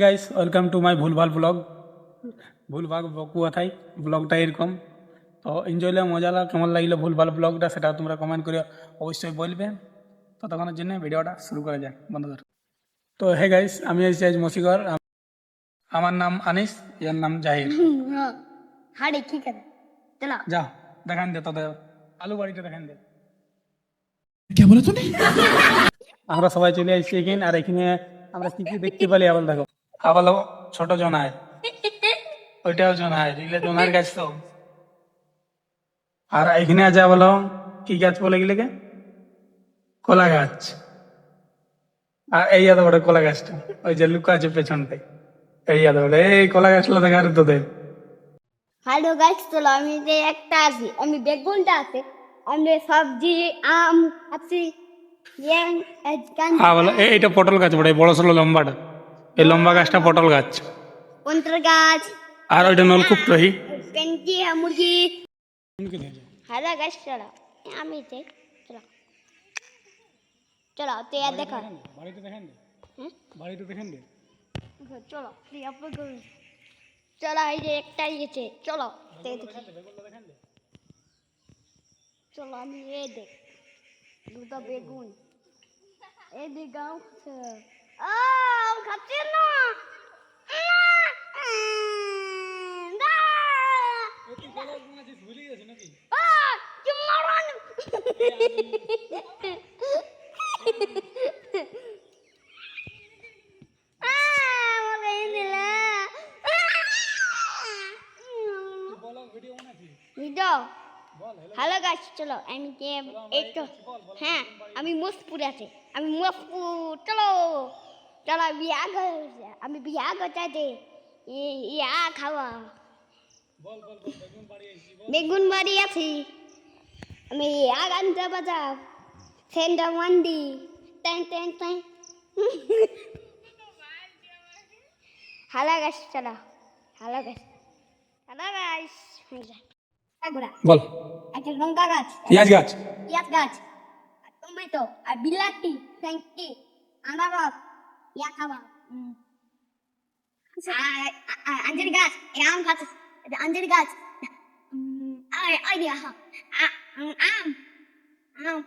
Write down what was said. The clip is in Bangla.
গাইস ওয়েলকাম টু মাই ভুলভাল ব্লগ। ভুলভাল কথাই ব্লগটা এরকম। তো এনজয় লাগে, মজা লাগে। কেমন লাগলো ভুলভাল ব্লগটা সেটা তোমরা কমেন্ট করে অবশ্যই বলবে। ততক্ষণের জন্য ভিডিওটা শুরু করা যাক বন্ধুদের। তো হে গাইস, আমি এসেছি আজ মসিগর। আমার নাম আনিস, এর নাম জাহির। হাড়ে কি করে চলো যা দেখান দে তোদের আলু বাড়িটা দেখান দে। আমরা সবাই চলে আসছি এখানে, আর এখানে আমরা কি কি দেখতে পারি আবার দেখো। আবার ছোট জনায়, ওইটাও জনায়, এগুলো জনার গাছ। তো আর এখানে আছে বলো কি গাছ বলে গেলে, কলা গাছ। আর এই এত বড় কলা গাছটা, ওই যে লুকা আছে পেছনটাই, এই এত বড় এই কলা গাছটা দেখা আর তোদের। হ্যালো গাইস, চলো আমি যে একটা আছি, আমি বেগুনটা আছে, আমি সবজি আম আছি হ্যাঁ বলো, এইটা পটল গাছ বড়, এই বড় সড়ো লম্বাটা, এই লম্বা গাছটা পটল গাছ। কোনটার গাছ আর ওইটা নলকূপ রহি। পেন্টি মুরগি। হ্যালো গাইস, চলো আমি যে চলো চলো তো ইয়ার দেখা বাড়িতে দেখেন দে, বাড়িতে দেখেন দে। চলো চলো এই যে একটাই গেছে, চলো চলো আমি এই দেখ দুটো বেগুন এই দিকে আম খাচ্ছে না হ্যালো গাছ, চলো আমি একটু হ্যাঁ আমি মুসপুর আছে, আমি মুসপুর চলো চলো আমি বিয়া করতে ইয়া খাওয়া বেগুন বাড়ি আছি আমি আগানটা বাজাব সেন্ডা মান্ডি টাইম টাইম টাইম। হ্যালো গাছ, চলো হ্যালো গাছ হ্যালো গাছ বল। একটা লঙ্কা গাছ, পেঁয়াজ গাছ, পেঁয়াজ গাছ, টমেটো আর বিলাতি ফ্যাঙ্কি আনারস ইয়া খাওয়া আঞ্জলি গাছ, আম গাছ, আঞ্জলি গাছ আইডিয়া আম আম